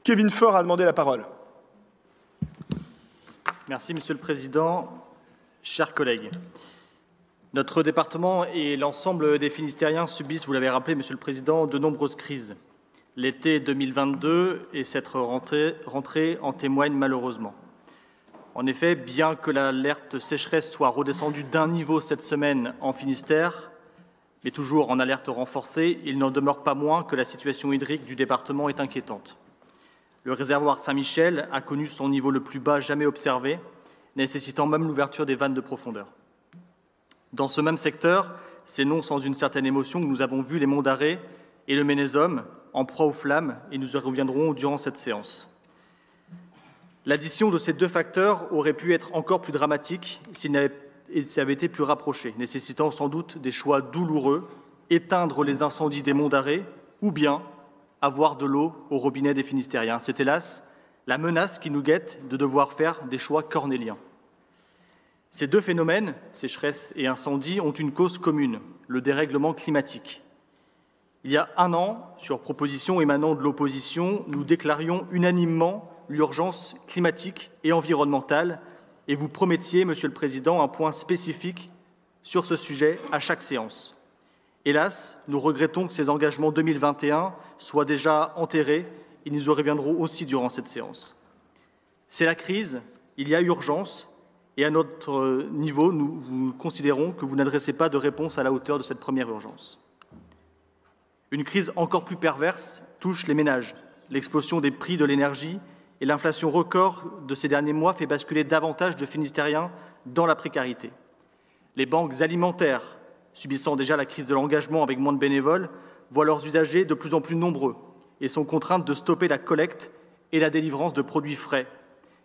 Kevin Faure a demandé la parole. Merci, Monsieur le Président. Chers collègues, notre département et l'ensemble des Finistériens subissent, vous l'avez rappelé, Monsieur le Président, de nombreuses crises. L'été 2022 et cette rentrée en témoignent malheureusement. En effet, bien que l'alerte sécheresse soit redescendue d'un niveau cette semaine en Finistère, mais toujours en alerte renforcée, il n'en demeure pas moins que la situation hydrique du département est inquiétante. Le réservoir Saint-Michel a connu son niveau le plus bas jamais observé, nécessitant même l'ouverture des vannes de profondeur. Dans ce même secteur, c'est non sans une certaine émotion que nous avons vu les monts d'Arrée et le Ménésum en proie aux flammes, et nous y reviendrons durant cette séance. L'addition de ces deux facteurs aurait pu être encore plus dramatique s'ils avaient été plus rapprochés, nécessitant sans doute des choix douloureux, éteindre les incendies des monts d'Arrée ou bien avoir de l'eau au robinet des Finistériens. C'est hélas la menace qui nous guette de devoir faire des choix cornéliens. Ces deux phénomènes, sécheresse et incendie, ont une cause commune, le dérèglement climatique. Il y a un an, sur proposition émanant de l'opposition, nous déclarions unanimement l'urgence climatique et environnementale, et vous promettiez, Monsieur le Président, un point spécifique sur ce sujet à chaque séance. Hélas, nous regrettons que ces engagements 2021 soient déjà enterrés, et nous y reviendrons aussi durant cette séance. C'est la crise, il y a urgence, et à notre niveau, nous considérons que vous n'adressez pas de réponse à la hauteur de cette première urgence. Une crise encore plus perverse touche les ménages. L'explosion des prix de l'énergie et l'inflation record de ces derniers mois fait basculer davantage de Finistériens dans la précarité. Les banques alimentaires, subissant déjà la crise de l'engagement avec moins de bénévoles, voient leurs usagers de plus en plus nombreux et sont contraintes de stopper la collecte et la délivrance de produits frais.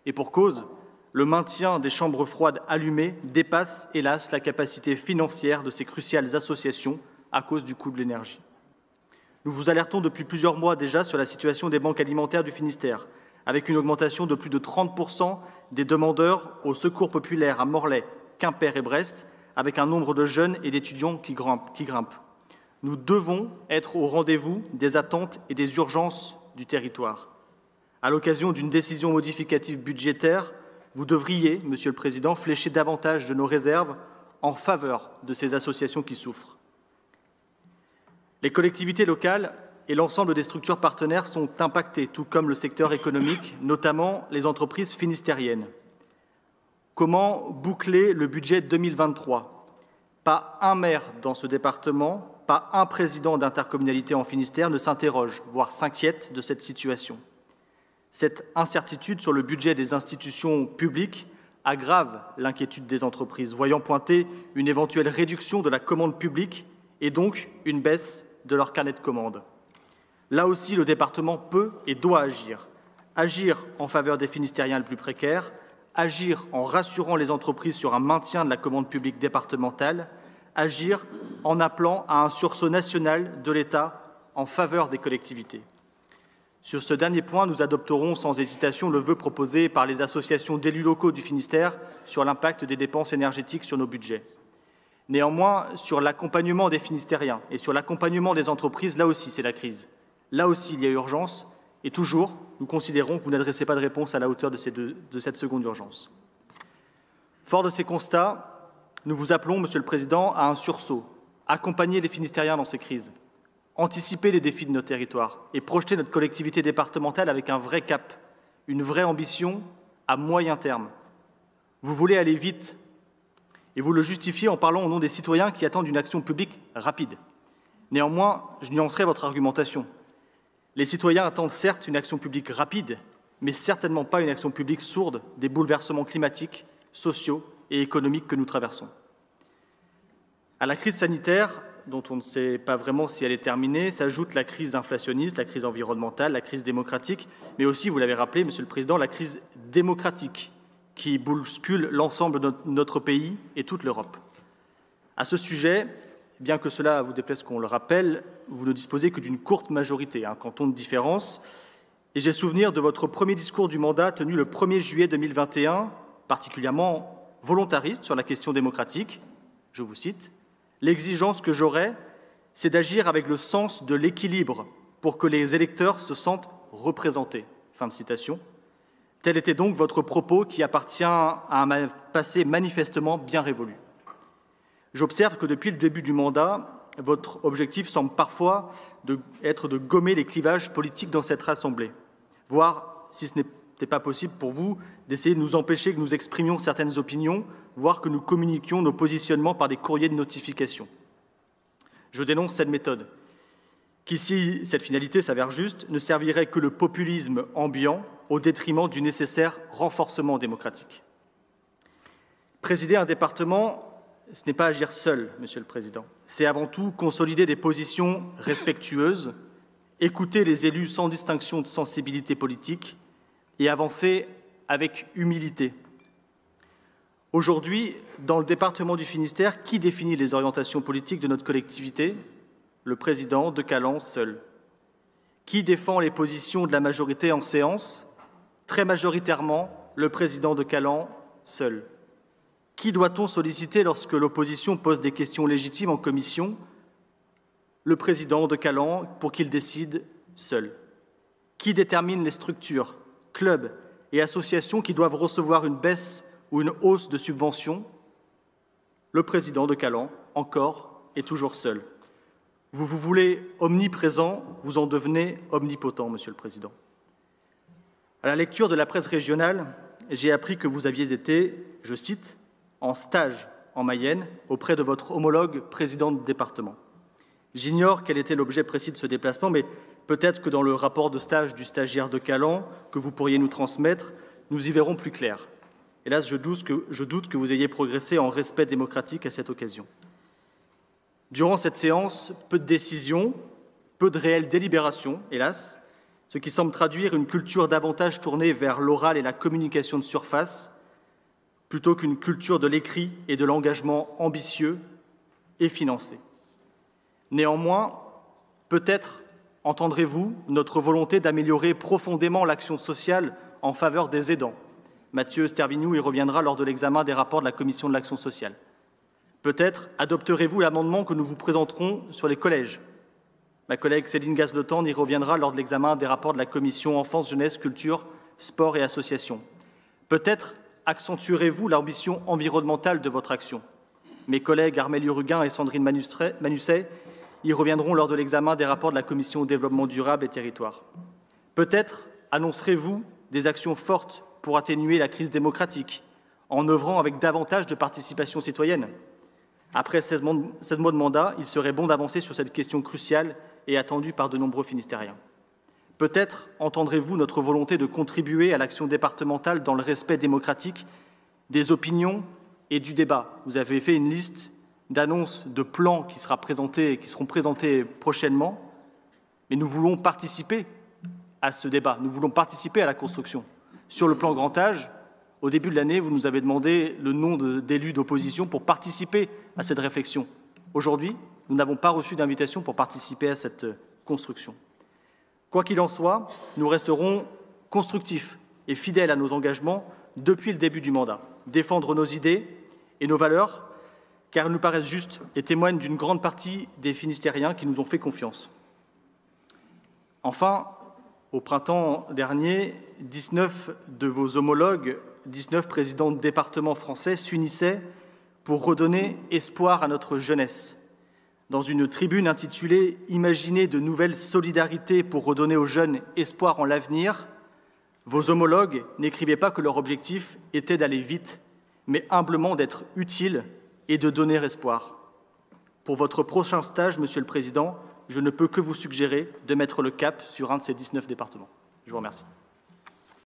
Et pour cause, le maintien des chambres froides allumées dépasse, hélas, la capacité financière de ces cruciales associations à cause du coût de l'énergie. Nous vous alertons depuis plusieurs mois déjà sur la situation des banques alimentaires du Finistère, avec une augmentation de plus de 30% des demandeurs au secours populaire à Morlaix, Quimper et Brest, avec un nombre de jeunes et d'étudiants qui grimpent. Nous devons être au rendez-vous des attentes et des urgences du territoire. À l'occasion d'une décision modificative budgétaire, vous devriez, Monsieur le Président, flécher davantage de nos réserves en faveur de ces associations qui souffrent. Les collectivités locales et l'ensemble des structures partenaires sont impactés, tout comme le secteur économique, notamment les entreprises finistériennes. Comment boucler le budget 2023 ? Pas un maire dans ce département, pas un président d'intercommunalité en Finistère ne s'interroge, voire s'inquiète de cette situation. Cette incertitude sur le budget des institutions publiques aggrave l'inquiétude des entreprises, voyant pointer une éventuelle réduction de la commande publique et donc une baisse de leur carnet de commandes. Là aussi, le département peut et doit agir. Agir en faveur des Finistériens les plus précaires, agir en rassurant les entreprises sur un maintien de la commande publique départementale, agir en appelant à un sursaut national de l'État en faveur des collectivités. Sur ce dernier point, nous adopterons sans hésitation le vœu proposé par les associations d'élus locaux du Finistère sur l'impact des dépenses énergétiques sur nos budgets. Néanmoins, sur l'accompagnement des Finistériens et sur l'accompagnement des entreprises, là aussi, c'est la crise. Là aussi, il y a urgence. Et toujours, nous considérons que vous n'adressez pas de réponse à la hauteur de cette seconde urgence. Fort de ces constats, nous vous appelons, Monsieur le Président, à un sursaut, accompagner les Finistériens dans ces crises, anticiper les défis de nos territoires et projeter notre collectivité départementale avec un vrai cap, une vraie ambition à moyen terme. Vous voulez aller vite et vous le justifiez en parlant au nom des citoyens qui attendent une action publique rapide. Néanmoins, je nuancerai votre argumentation. Les citoyens attendent certes une action publique rapide, mais certainement pas une action publique sourde des bouleversements climatiques, sociaux et économiques que nous traversons. À la crise sanitaire, dont on ne sait pas vraiment si elle est terminée, s'ajoute la crise inflationniste, la crise environnementale, la crise démocratique, mais aussi, vous l'avez rappelé, Monsieur le Président, la crise démocratique qui bouscule l'ensemble de notre pays et toute l'Europe. À ce sujet, bien que cela vous déplaise qu'on le rappelle, vous ne disposez que d'une courte majorité, un canton de différence. Et j'ai souvenir de votre premier discours du mandat tenu le 1er juillet 2021, particulièrement volontariste sur la question démocratique. Je vous cite, « L'exigence que j'aurai, c'est d'agir avec le sens de l'équilibre pour que les électeurs se sentent représentés. » Fin de citation. Tel était donc votre propos qui appartient à un passé manifestement bien révolu. J'observe que depuis le début du mandat, votre objectif semble parfois être de gommer les clivages politiques dans cette Assemblée, voire, si ce n'était pas possible pour vous, d'essayer de nous empêcher que nous exprimions certaines opinions, voire que nous communiquions nos positionnements par des courriers de notification. Je dénonce cette méthode, qui, si cette finalité s'avère juste, ne servirait que le populisme ambiant au détriment du nécessaire renforcement démocratique. Présider un département, ce n'est pas agir seul, Monsieur le Président. C'est avant tout consolider des positions respectueuses, écouter les élus sans distinction de sensibilité politique et avancer avec humilité. Aujourd'hui, dans le département du Finistère, qui définit les orientations politiques de notre collectivité ? Le président de Calan seul. Qui défend les positions de la majorité en séance ? Très majoritairement, le président de Calan seul. Qui doit-on solliciter lorsque l'opposition pose des questions légitimes en commission ? Le président de Calan pour qu'il décide seul. Qui détermine les structures, clubs et associations qui doivent recevoir une baisse ou une hausse de subventions ? Le président de Calan, encore et toujours seul. Vous vous voulez omniprésent, vous en devenez omnipotent, Monsieur le Président. À la lecture de la presse régionale, j'ai appris que vous aviez été, je cite, « en stage en Mayenne auprès de votre homologue président de département ». J'ignore quel était l'objet précis de ce déplacement, mais peut-être que dans le rapport de stage du stagiaire de Calan que vous pourriez nous transmettre, nous y verrons plus clair. Hélas, je doute que vous ayez progressé en respect démocratique à cette occasion. Durant cette séance, peu de décisions, peu de réelles délibérations, hélas, ce qui semble traduire une culture davantage tournée vers l'oral et la communication de surface, plutôt qu'une culture de l'écrit et de l'engagement ambitieux et financé. Néanmoins, peut-être entendrez-vous notre volonté d'améliorer profondément l'action sociale en faveur des aidants. Mathieu Stervignou y reviendra lors de l'examen des rapports de la Commission de l'action sociale. Peut-être adopterez-vous l'amendement que nous vous présenterons sur les collèges. Ma collègue Céline Gazletan y reviendra lors de l'examen des rapports de la Commission Enfance, Jeunesse, Culture, Sport et Associations. Peut-être accentuerez-vous l'ambition environnementale de votre action. Mes collègues Armélie Ruguin et Sandrine Manusset y reviendront lors de l'examen des rapports de la Commission au développement durable et territoire. Peut-être annoncerez-vous des actions fortes pour atténuer la crise démocratique, en œuvrant avec davantage de participation citoyenne. Après 16 mois de mandat, il serait bon d'avancer sur cette question cruciale et attendue par de nombreux Finistériens. Peut-être entendrez-vous notre volonté de contribuer à l'action départementale dans le respect démocratique des opinions et du débat. Vous avez fait une liste d'annonces de plans qui seront présentés prochainement, mais nous voulons participer à ce débat, nous voulons participer à la construction. Sur le plan grand âge, au début de l'année, vous nous avez demandé le nom d'élus d'opposition pour participer à cette réflexion. Aujourd'hui, nous n'avons pas reçu d'invitation pour participer à cette construction. Quoi qu'il en soit, nous resterons constructifs et fidèles à nos engagements depuis le début du mandat. Défendre nos idées et nos valeurs, car elles nous paraissent justes et témoignent d'une grande partie des Finistériens qui nous ont fait confiance. Enfin, au printemps dernier, 19 de vos homologues, 19 présidents de départements français s'unissaient pour redonner espoir à notre jeunesse. Dans une tribune intitulée « Imaginez de nouvelles solidarités pour redonner aux jeunes espoir en l'avenir », vos homologues n'écrivaient pas que leur objectif était d'aller vite, mais humblement d'être utiles et de donner espoir. Pour votre prochain stage, Monsieur le Président, je ne peux que vous suggérer de mettre le cap sur un de ces 19 départements. Je vous remercie.